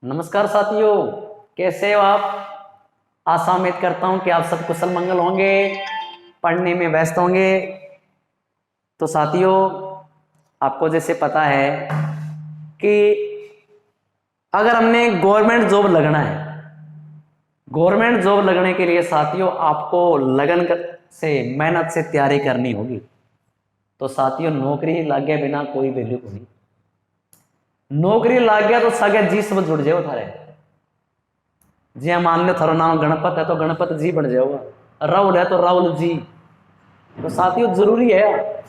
नमस्कार साथियों, कैसे हो आप। आशा उम्मीद करता हूं कि आप सब कुशल मंगल होंगे, पढ़ने में व्यस्त होंगे। तो साथियों, आपको जैसे पता है कि अगर हमने गवर्नमेंट जॉब लगना है, गवर्नमेंट जॉब लगने के लिए साथियों आपको लगन से, मेहनत से तैयारी करनी होगी। तो साथियों, नौकरी लग गया बिना कोई वैल्यू को नहीं। नौकरी लग गया तो सगे जी सब जुड़ जाओ थारे। जी मान लो थारो नाम गणपत है तो गणपत जी बन जाओगा, राहुल है तो राहुल जी। तो साथियों जरूरी है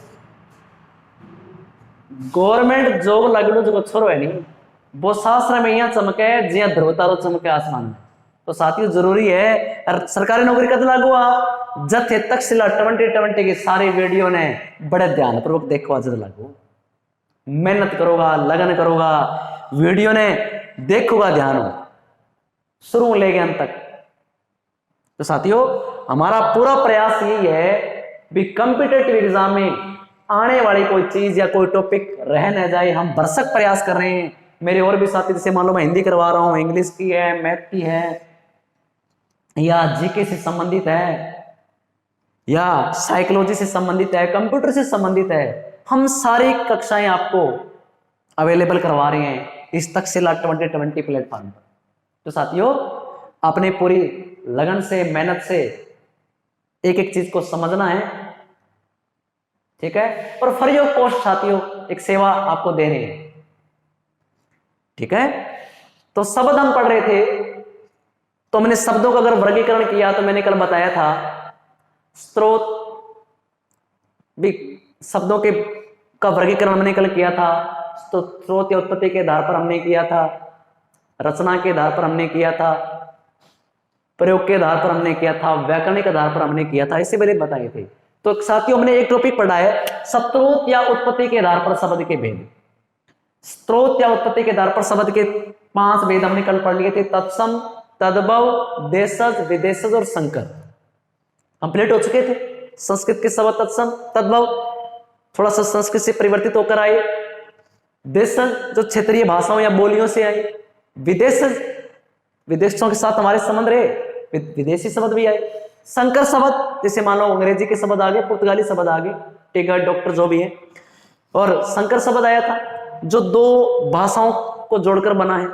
गवर्नमेंट जॉब लगलो जो छोरो है नहीं, वो शास्त्र में यहाँ चमके जिया ध्रुव तारो चमके आसमान में। तो साथियों जरूरी है सरकारी नौकरी कद लागू आ जथे तकसीला 2020 की सारी वीडियो ने बड़े ध्यान पूर्वक देखो। जद लागू मेहनत करोगा, लगन करोगा, वीडियो ने देखोगा ध्यान हो शुरू लेके अंत तक। तो साथियों हमारा पूरा प्रयास यही है भी कॉम्पिटिटिव एग्जाम में आने वाली कोई चीज या कोई टॉपिक रह न जाए, हम भरसक प्रयास कर रहे हैं। मेरे और भी साथी, जैसे मान लो मैं हिंदी करवा रहा हूं, इंग्लिश की है, मैथ की है, या जीके से संबंधित है, या साइकोलॉजी से संबंधित है, कंप्यूटर से संबंधित है, हम सारी कक्षाएं आपको अवेलेबल करवा रहे हैं इस तक्षशिला 2020 प्लेटफॉर्म पर। तो साथियों अपने पूरी लगन से, मेहनत से एक एक चीज को समझना है, ठीक है। और फ्री ऑफ कॉस्ट साथियों एक सेवा आपको दे रहे हैं, ठीक है। तो शब्द हम पढ़ रहे थे, तो मैंने शब्दों का अगर वर्गीकरण किया तो मैंने कल बताया था स्रोत भी शब्दों के का वर्गीकरण हमने कल किया था। तो स्रोत या उत्पत्ति के आधार पर हमने किया था, रचना के आधार पर हमने किया था, प्रयोग के आधार पर हमने किया था, व्याकरणिक आधार पर हमने किया था, इससे पहले बताए थे। तो साथियों हमने एक टॉपिक पढ़ा है स्रोत या उत्पत्ति के आधार पर शब्द के भेद। स्रोत या उत्पत्ति के आधार पर शब्द के 5 भेद हमने कल पढ़ लिए थे, तत्सम, तद्भव, देशज, विदेशज और संकर। कंप्लीट हो चुके थे। संस्कृत के शब्द तत्सम, तद्भव थोड़ा सा संस्कृत से परिवर्तित होकर आए, देशज जो क्षेत्रीय भाषाओं या बोलियों से आए, विदेशज विदेशों के साथ हमारे संबंध रहे, विदेशी शब्द भी आए, संकर शब्द जैसे मान लो अंग्रेजी के शब्द आगे, पुर्तगाली शब्द आगे, टिकट, डॉक्टर जो भी है, और संकर शब्द आया था जो 2 भाषाओं को जोड़कर बना है,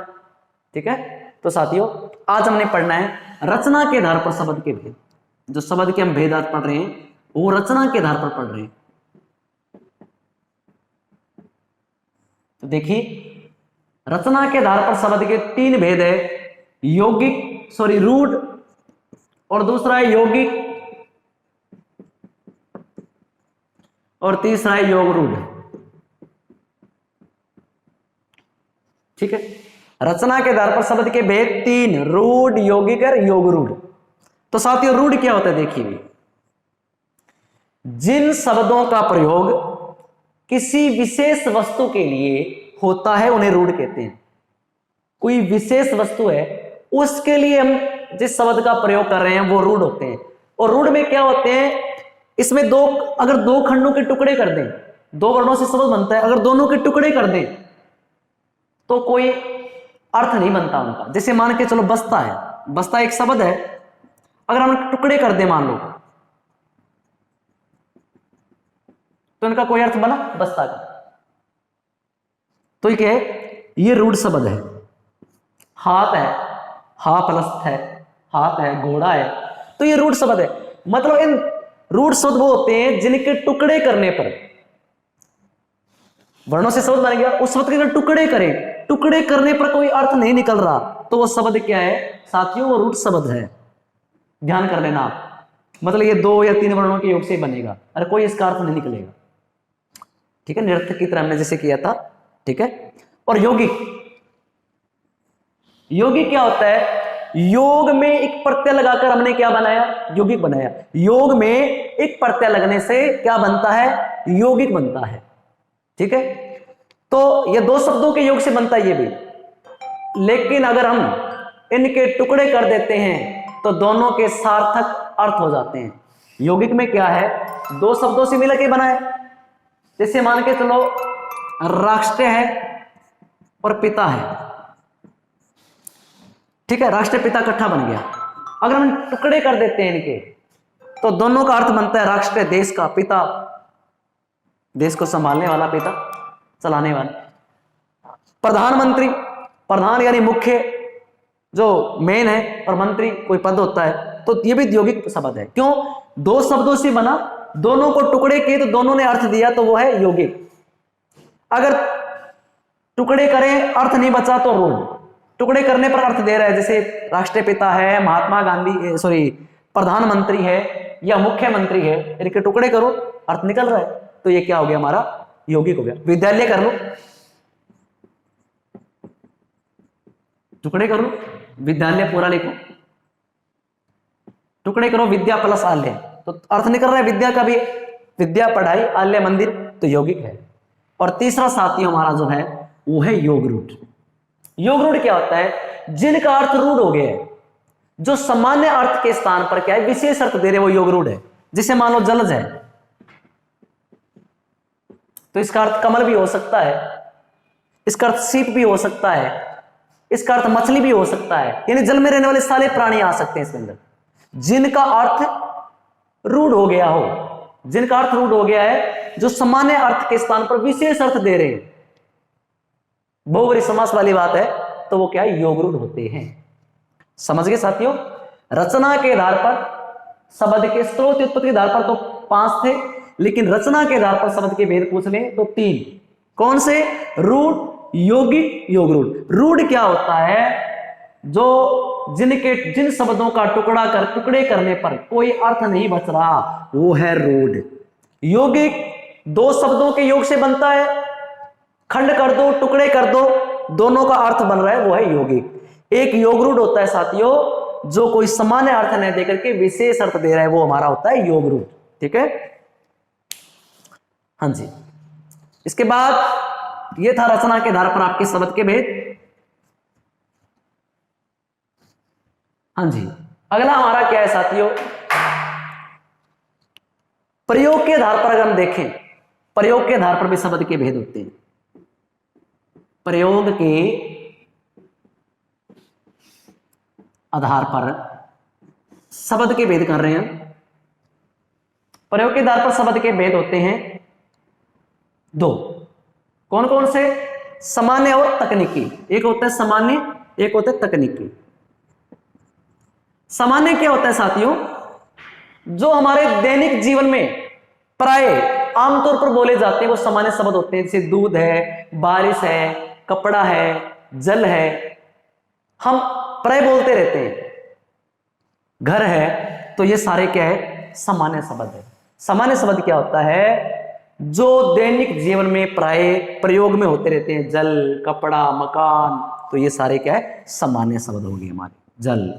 ठीक है। तो साथियों आज हमने पढ़ना है रचना के आधार पर शब्द के भेद। जो शब्द के हम भेद आज पढ़ रहे हैं वो रचना के आधार पर पढ़ रहे हैं। तो देखिए रचना के आधार पर शब्द के 3 भेद है, यौगिक रूढ़, और दूसरा है यौगिक, और तीसरा है योग रूढ़, ठीक है। रचना के आधार पर शब्द के भेद 3, रूढ़, यौगिक और योग रूढ़। तो साथियों रूढ़ क्या होता है देखिए, जिन शब्दों का प्रयोग किसी विशेष वस्तु के लिए होता है उन्हें रूढ़ कहते हैं। कोई विशेष वस्तु है उसके लिए हम जिस शब्द का प्रयोग कर रहे हैं वो रूढ़ होते हैं। और रूढ़ में क्या होते हैं, इसमें अगर 2 खंडों के टुकड़े कर दें, 2 वर्णों से शब्द बनता है, अगर दोनों के टुकड़े कर दें तो कोई अर्थ नहीं बनता उनका। जैसे मान के चलो बस्ता है, बस्ता एक शब्द है, अगर हम टुकड़े कर दें मान लो तो इनका कोई अर्थ बना बस्ता का। तो ये क्या है, ये रूढ़ शब्द है। हाथ है, हा प्लस है, हाथ है, घोड़ा है, तो ये रूढ़ शब्द है। मतलब इन रूढ़ शब्द वो होते हैं जिनके टुकड़े करने पर, वर्णों से शब्द बन गया, उस शब्द के टुकड़े करें, टुकड़े करने पर कोई अर्थ नहीं निकल रहा तो वो शब्द क्या है साथियों, वो रूढ़ शब्द है। ध्यान कर लेना आप, मतलब ये 2 या 3 वर्णों के योग से बनेगा, अरे कोई इसका अर्थ नहीं निकलेगा, ठीक है, निरर्थक की तरह हमने जैसे किया था, ठीक है। और यौगिक, यौगिक क्या होता है, योग में एक प्रत्यय लगाकर हमने क्या बनाया, यौगिक बनाया। योग में एक प्रत्यय लगने से क्या बनता है, यौगिक बनता है, ठीक है। तो ये 2 शब्दों के योग से बनता है ये भी, लेकिन अगर हम इनके टुकड़े कर देते हैं तो दोनों के सार्थक अर्थ हो जाते हैं। यौगिक में क्या है, 2 शब्दों से मिलकर बना है। जैसे मान के चलो राष्ट्र है और पिता है, ठीक है, राष्ट्रपिता इकट्ठा बन गया। अगर हम टुकड़े कर देते हैं इनके, तो दोनों का अर्थ बनता है राष्ट्र, देश का पिता, देश को संभालने वाला, पिता चलाने वाला। प्रधानमंत्री, प्रधान यानी मुख्य जो मेन है, और मंत्री कोई पद होता है, तो ये भी यौगिक शब्द है। क्यों? दो शब्दों से बना, दोनों को टुकड़े किए तो दोनों ने अर्थ दिया, तो वो है यौगिक। अगर टुकड़े करें अर्थ नहीं बचा तो रूढ़, टुकड़े करने पर अर्थ दे रहा है, जैसे राष्ट्रपिता है, महात्मा गांधी, सॉरी प्रधानमंत्री है या मुख्यमंत्री है, इनके टुकड़े करो अर्थ निकल रहा है, तो ये क्या हो गया? हमारा यौगिक हो गया। विद्यालय कर लो, टुकड़े करो, विद्यालय पूरा लिखो, टुकड़े करो विद्या प्लस आल्य, तो अर्थ निकल रहा है विद्या का भी, विद्या पढ़ाई, आल्य मंदिर, तो यौगिक है। और तीसरा साथी हमारा जो है वो है योग रूढ़। योग रूढ़ क्या होता है? जिनका अर्थ रूढ़ हो गया है, जो सामान्य अर्थ के स्थान पर क्या है विशेष अर्थ दे रहे, वो योग रूढ़ है। जैसे मान लो जलज है, तो इसका अर्थ कमल भी हो सकता है, इसका अर्थ सीप भी हो सकता है, इसका अर्थ मछली भी हो सकता है, यानी जल में रहने वाले सारे प्राणी आ सकते हैं इसके अंदर। जिनका अर्थ रूढ़ हो गया हो, जिनका अर्थ रूढ़ हो गया है, जो सामान्य अर्थ के स्थान पर विशेष अर्थ दे रहे हैं, बहुवरी समास वाली बात है, तो वो क्या है? योग रूढ़ होते हैं। समझ गए साथियों? रचना के आधार पर, शब्द के स्रोत उत्पत्ति के आधार पर तो 5 थे, लेकिन रचना के आधार पर शब्द के भेद पूछ लें तो 3। कौन से? रूढ़, यौगिक, योग रूढ़। रूढ़ क्या होता है? जो जिन शब्दों का टुकड़े करने पर कोई अर्थ नहीं बच रहा, वो है रूढ़। यौगिक 2 शब्दों के योग से बनता है, खंड कर दो, टुकड़े कर दो, दोनों का अर्थ बन रहा है, वो है यौगिक। एक योग रूढ़ होता है साथियों, जो कोई सामान्य अर्थ नहीं देकर के विशेष अर्थ दे रहा है, वो हमारा होता है योग रूढ़। ठीक है, हाँ जी। इसके बाद ये था रचना के आधार पर आपके शब्द के भेद। हाँ जी, अगला हमारा क्या है साथियों? प्रयोग के आधार पर अगर हम देखें, प्रयोग के आधार पर भी शब्द के भेद होते हैं। प्रयोग के आधार पर शब्द के भेद कर रहे हैं। प्रयोग के आधार पर शब्द के भेद होते हैं 2। कौन कौन से? सामान्य और तकनीकी। एक होता है सामान्य, एक होता है तकनीकी। सामान्य क्या होता है साथियों? जो हमारे दैनिक जीवन में प्राय आमतौर पर बोले जाते हैं, वो सामान्य शब्द होते हैं। जैसे दूध है, बारिश है, कपड़ा है, जल है, हम प्राय बोलते रहते हैं। घर है, तो ये सारे क्या है? सामान्य शब्द है। सामान्य शब्द क्या होता है? जो दैनिक जीवन में प्राय प्रयोग में होते रहते हैं। जल, कपड़ा, मकान, तो ये सारे क्या है? सामान्य शब्द हो गए हमारे। जल,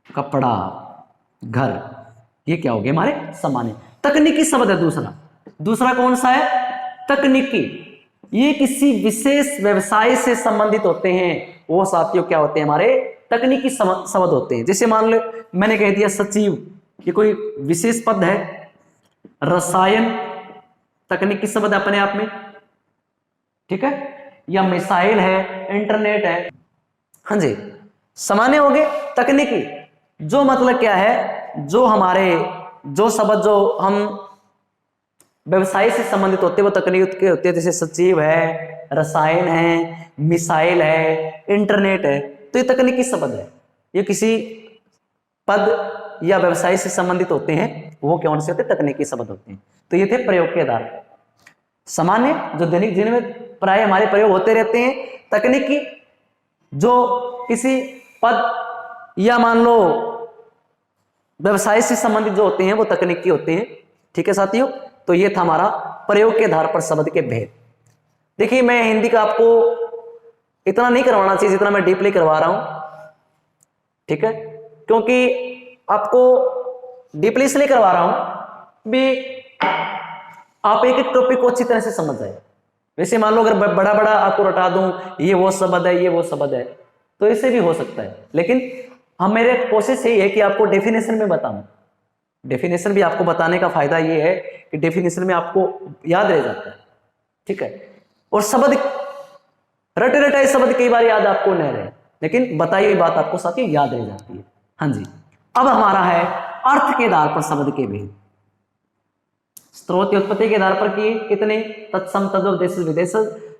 कपड़ा, घर, ये क्या हो गए हमारे? सामान्य। तकनीकी शब्द है दूसरा कौन सा है? तकनीकी। ये किसी विशेष व्यवसाय से संबंधित होते हैं, वो साथियों क्या होते हैं? हमारे तकनीकी शब्द होते हैं। जैसे मान लो मैंने कह दिया सचिव, ये कोई विशेष पद है। रसायन तकनीकी शब्द अपने आप में, ठीक है, या मिसाइल है, इंटरनेट है। हाँ जी, सामान्य हो गए। तकनीकी जो मतलब क्या है? जो हमारे जो शब्द जो हम व्यवसाय से संबंधित होते हैं, वो तकनीक के होते हैं। जैसे सचिव है, रसायन है, मिसाइल है, इंटरनेट है, तो ये तकनीकी शब्द है। ये किसी पद या व्यवसाय से संबंधित होते हैं, वो कौन से होते हैं? तकनीकी शब्द होते हैं। तो ये थे प्रयोग के आधार पर। सामान्य जो दैनिक जीवन में प्राय हमारे प्रयोग होते रहते हैं। तकनीकी जो किसी पद या मान लो व्यवसाय से संबंधित जो होते हैं, वो तकनीकी होते हैं। ठीक है साथियों, तो ये था हमारा प्रयोग के आधार पर शब्द के भेद। देखिए, मैं हिंदी का आपको इतना नहीं करवाना चाहिए जितना मैं डीपली करवा रहा हूं, ठीक है, क्योंकि आपको डीपली इसलिए करवा रहा हूं भी आप एक एक टॉपिक को अच्छी तरह से समझ जाए। वैसे मान लो अगर बड़ा बड़ा आपको रटा दूं, ये वो शब्द है, ये वो शब्द है, तो इससे भी हो सकता है। लेकिन हम मेरे कोशिश यही है कि आपको डेफिनेशन में बताऊं। डेफिनेशन भी आपको बताने का फायदा ये है कि डेफिनेशन में आपको याद रह जाता है। ठीक है, और शब्द रटे रटाए शब्द कई बार याद आपको नहीं रहे, लेकिन बताई हुई बात आपको साथ ही याद रह जाती है। हाँ जी, अब हमारा है अर्थ के आधार पर शब्द के भेद। स्त्रोत उत्पत्ति के आधार पर किए कितने, तत्सम तद्वदेश विदेश,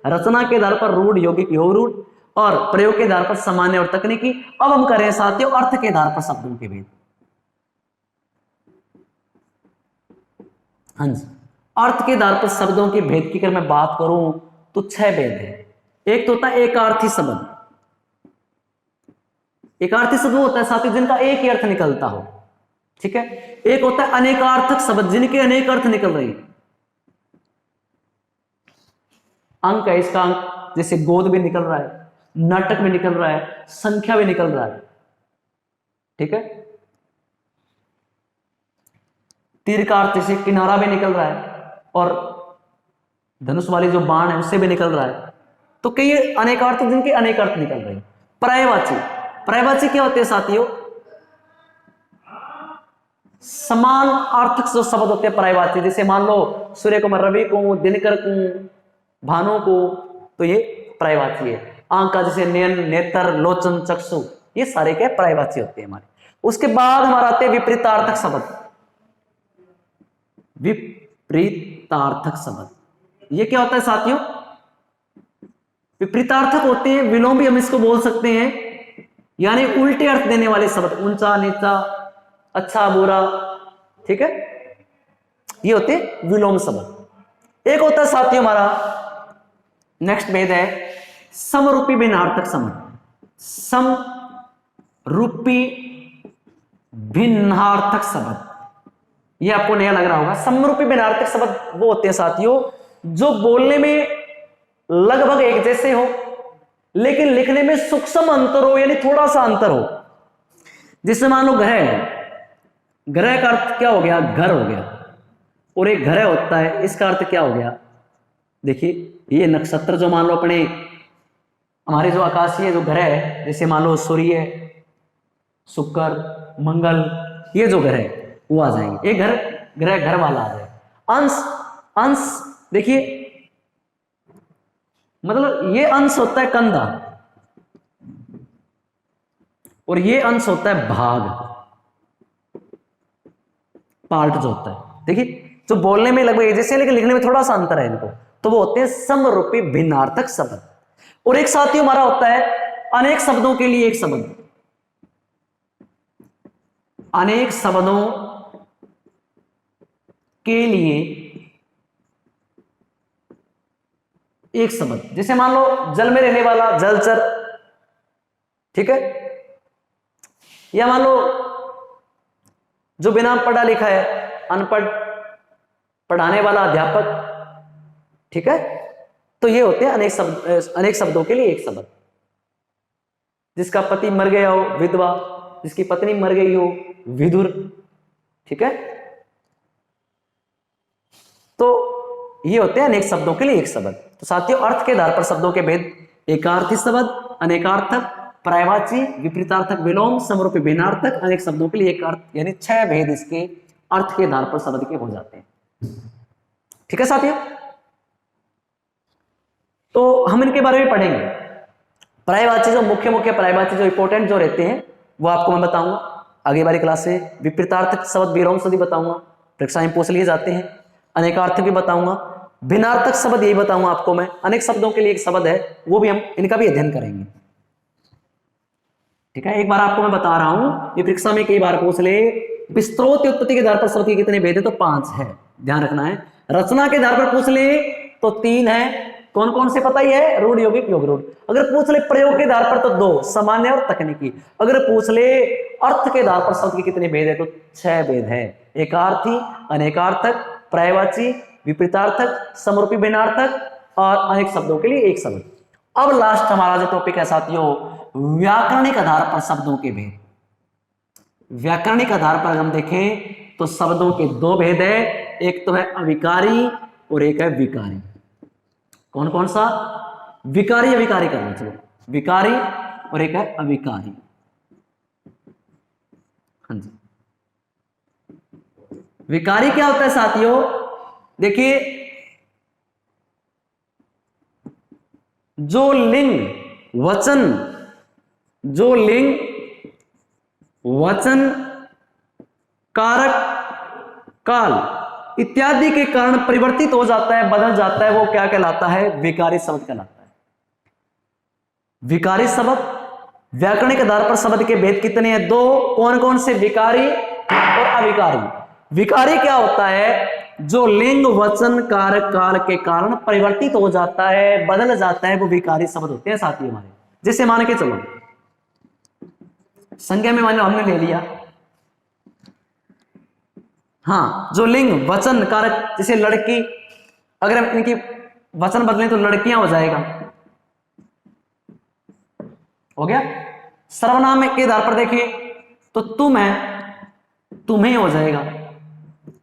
रचना के आधार पर रूढ़ यौगिक योग रूढ़, और प्रयोग के आधार पर सामान्य और तकनीकी। अब हम करें साथियों अर्थ के आधार पर शब्दों के भेद। हाँ जी, अर्थ के आधार पर शब्दों के भेद की अगर मैं बात करूं तो 6 भेद है। एक तो होता है एकार्थी शब्द। एकार्थी शब्द होता है साथियों जिनका एक ही अर्थ निकलता हो, ठीक है। एक होता है अनेकार्थक शब्द जिनके अनेक अर्थ निकल रहे हैं। अंक है, इसका अंक जैसे गोद भी निकल रहा है, नाटक भी निकल रहा है, संख्या भी निकल रहा है, ठीक है। तीर का अर्थ जैसे किनारा भी निकल रहा है, और धनुष वाली जो बाण है उससे भी निकल रहा है। तो कई अनेकार्थ जिनके अनेक अर्थ निकल रहे हैं। पर्यायवाची, पर्यायवाची क्या होते हैं साथियों, समान अर्थक जो शब्द होते हैं पर्यायवाची। जैसे मान लो सूर्य को मैं रवि को, दिनकर को, भानु को, तो ये पर्यायवाची है। आंख का जैसे नयन, नेत्र, लोचन, चक्षु, ये सारे क्या पर्यायवाची होते हैं हमारे। उसके बाद हमारा आते हैं विपरीतार्थक शब्द। विपरीतार्थक शब्द ये क्या होता है साथियों, विपरीतार्थक होते हैं, विलोम भी हम इसको बोल सकते हैं, यानी उल्टे अर्थ देने वाले शब्द। ऊंचा नीचा, अच्छा बुरा, ठीक है, ये होते हैं विलोम शब्द। एक होता है साथियों हमारा नेक्स्ट भेद है समरूपी भिन्नार्थक शब्द। समरूपी भिन्नार्थक शब्द, ये आपको नया लग रहा होगा। समरूपी भिन्नार्थक शब्द वो होते हैं साथियों जो बोलने में लगभग एक जैसे हो लेकिन लिखने में सूक्ष्म अंतर हो, यानी थोड़ा सा अंतर हो। जिससे मान लो ग्रह है, ग्रह का अर्थ क्या हो गया, घर हो गया, और एक ग्रह होता है, इसका अर्थ क्या हो गया। देखिए ये नक्षत्र जो मान लो अपने हमारे जो आकाशीय जो ग्रह है, जैसे मान लो सूर्य, शुक्र, मंगल, ये जो ग्रह है वो आ जाएंगे। एक ग्रह घर वाला आ जाएगा। अंश, अंश देखिए मतलब ये अंश होता है कंधा, और ये अंश होता है भाग, पार्ट जो होता है। देखिए जो बोलने में लगभग एक जैसे लेकिन लिखने में थोड़ा सा अंतर है इनको, तो वो होते हैं समरूपी भिन्नार्थक शब्द। और एक साथियों हमारा होता है अनेक शब्दों के लिए एक शब्द। अनेक शब्दों के लिए एक शब्द, जैसे मान लो जल में रहने वाला जलचर, ठीक है, या मान लो जो बिना पढ़ा लिखा है अनपढ़, पढ़ाने वाला अध्यापक, ठीक है। तो ये होते हैं अनेक शब्द, अनेक शब्दों के लिए एक शब्द। जिसका पति मर गया हो विधवा, जिसकी पत्नी मर गई हो विधुर, ठीक है। तो ये होते हैं अनेक शब्दों के लिए एक शब्द। तो साथियों अर्थ के आधार पर शब्दों के भेद एकार्थी शब्द, अनेकार्थक, पर्यायवाची, विपरीतार्थक, विलोम, समरूपी भिन्नार्थक, अनेक शब्दों के लिए एक अर्थ, यानी 6 भेद इसके अर्थ के आधार पर शब्द के हो जाते हैं। ठीक है साथियों, तो हम इनके बारे में पढ़ेंगे। पर्यायवाची जो मुख्य पर्यायवाची जो इंपॉर्टेंट जो रहते हैं वो आपको मैं बताऊंगा आगे वाली क्लास से। विपरीतार्थक शब्द विलोम शब्द बताऊंगा, परीक्षा में पूछ लिए जाते हैं। अनेकार्थक भी बताऊंगा, भिन्नार्थक शब्द यही बताऊंगा आपको मैं। अनेक शब्दों के लिए एक शब्द है, वो भी हम इनका भी अध्ययन करेंगे। ठीक है, एक बार आपको मैं बता रहा हूं, ये परीक्षा में कई बार पूछ ले, विस्त्रोत उत्पत्ति के आधार पर शब्द के कितने भेद है, तो 5 है, ध्यान रखना है। रचना के आधार पर पूछ ले तो 3 है, कौन कौन से पता ही है, रूढ़ यौगिक योग रूढ़। अगर पूछ ले प्रयोग के आधार पर तो 2, सामान्य और तकनीकी। अगर पूछ ले अर्थ के आधार पर शब्द के कितने भेद है, तो 6 भेद है। एकार्थी, अनेकार्थक, पर्यायवाची, विपरीतार्थक, समरूपी भिन्नार्थक और अनेक शब्दों के लिए एक शब्द। अब लास्ट हमारा जो टॉपिक है साथियों, व्याकरणिक आधार पर शब्दों के भेद। व्याकरणिक आधार पर हम देखें तो शब्दों के 2 भेद है, एक तो है अविकारी और एक है विकारी। कौन कौन सा, विकारी अविकारी करना, चलो विकारी और एक है अविकारी। हाँ जी, विकारी क्या होता है साथियों, देखिए जो लिंग, वचन जो लिंग वचन कारक काल इत्यादि के कारण परिवर्तित हो जाता है, बदल जाता है, वो क्या कहलाता है? विकारी शब्द कहलाता है। विकारी शब्द व्याकरणिक आधार पर शब्द के भेद कितने हैं? दो। कौन कौन से? विकारी और अविकारी। विकारी क्या होता है? जो लिंग वचन कारक काल के कारण परिवर्तित हो जाता है, बदल जाता है, वो विकारी शब्द होते हैं साथी हमारे। जैसे मान के चलो, संज्ञा में मान लो हमने ले लिया, हाँ, जो लिंग वचन कारक, जैसे लड़की, अगर हम इनकी वचन बदलें तो लड़कियां हो जाएगा, हो गया। सर्वनाम के आधार पर देखिए तो तुम है, तुम्हें हो जाएगा,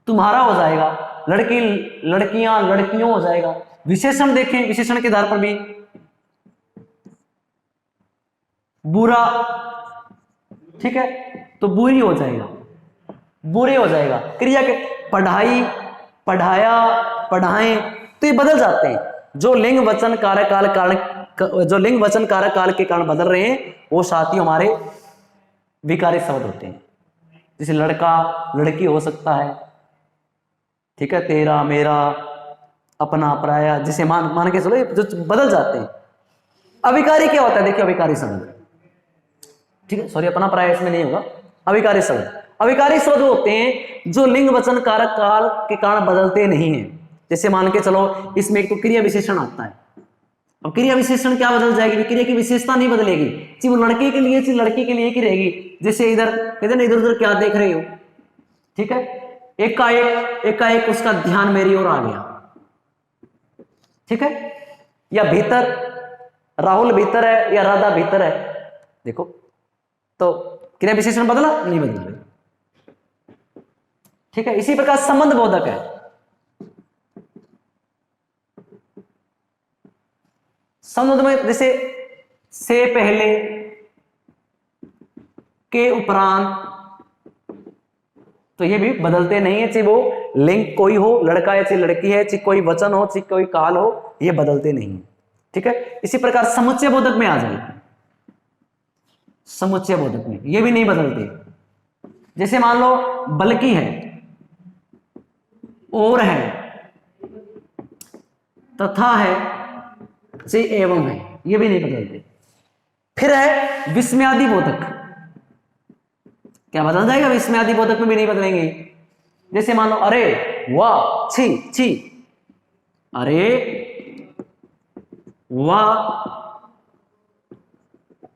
तुम्हारा हो जाएगा, लड़की लड़कियां लड़कियों हो जाएगा। विशेषण देखें, विशेषण के आधार पर भी बुरा, ठीक है, तो बुरी हो जाएगा, बुरे हो जाएगा। क्रिया के पढ़ाई, पढ़ाया, पढ़ाएं, तो ये बदल जाते हैं। जो लिंग वचन कारक काल कारण, जो लिंग वचन कारक काल के कारण बदल रहे हैं, वो साथी हमारे विकारी शब्द होते हैं। जैसे लड़का लड़की हो सकता है, ठीक है, तेरा मेरा अपना पराया, जिसे मान के चलो, जो बदल जाते हैं। अविकारी क्या होता है? देखिए अविकारी शब्द, ठीक है, सॉरी, अपना पराया इसमें नहीं होगा। अविकारी शब्द, अविकारी शब्द होते हैं जो लिंग वचन कारक काल के कारण बदलते नहीं हैं। जैसे मान के चलो, इसमें एक तो क्रिया विशेषण आता है। अब क्रिया विशेषण क्या बदल जाएगी? क्रिया की विशेषता नहीं बदलेगी, सिर्फ वो लड़के के लिए, सिर्फ लड़की के लिए की रहेगी। जैसे इधर कहते ना, इधर उधर क्या देख रहे हो, ठीक है, एकाएक उसका ध्यान मेरी ओर आ गया, ठीक है। या भीतर, राहुल भीतर है या राधा भीतर है, देखो, तो क्रिया विशेषण बदला? नहीं बदला, ठीक है। इसी प्रकार संबंध बोधक है। संबंध में जैसे से पहले, के उपरांत, तो ये भी बदलते नहीं है, चाहे वो लिंग कोई हो, लड़का है चाहे लड़की है, चाहे कोई वचन हो चाहे कोई काल हो, ये बदलते नहीं है, ठीक है। इसी प्रकार समुच्चय बोधक में आ जाए, समुच्चय बोधक में ये भी नहीं बदलते। जैसे मान लो बल्कि है, और है, तथा है, से एवं है, ये भी नहीं बदलते। फिर है विस्मयादि बोधक, क्या बदल जाएगा? विस्मयादि बोधक में भी नहीं बदलेंगे। जैसे मान लो अरे वाह, छी छी, अरे वाह,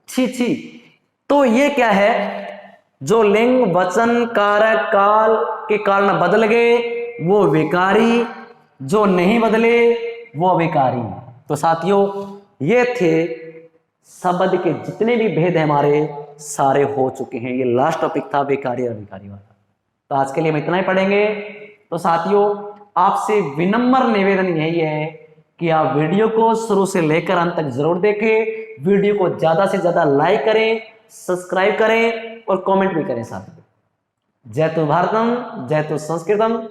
छी छी, तो ये क्या है? जो लिंग वचन कारक काल के कारण बदल गए वो विकारी, जो नहीं बदले वो विकारी। तो साथियों, ये थे शब्द के जितने भी भेद है हमारे, सारे हो चुके हैं। ये लास्ट टॉपिक था विकारी और विकारी वाला। तो आज के लिए हम इतना ही पढ़ेंगे। तो साथियों, आपसे विनम्र निवेदन यही है कि आप वीडियो को शुरू से लेकर अंत तक जरूर देखें, वीडियो को ज्यादा से ज्यादा लाइक करें, सब्सक्राइब करें और कमेंट भी करें साथियों। जय तु भारतम, जय तु संस्कृतम।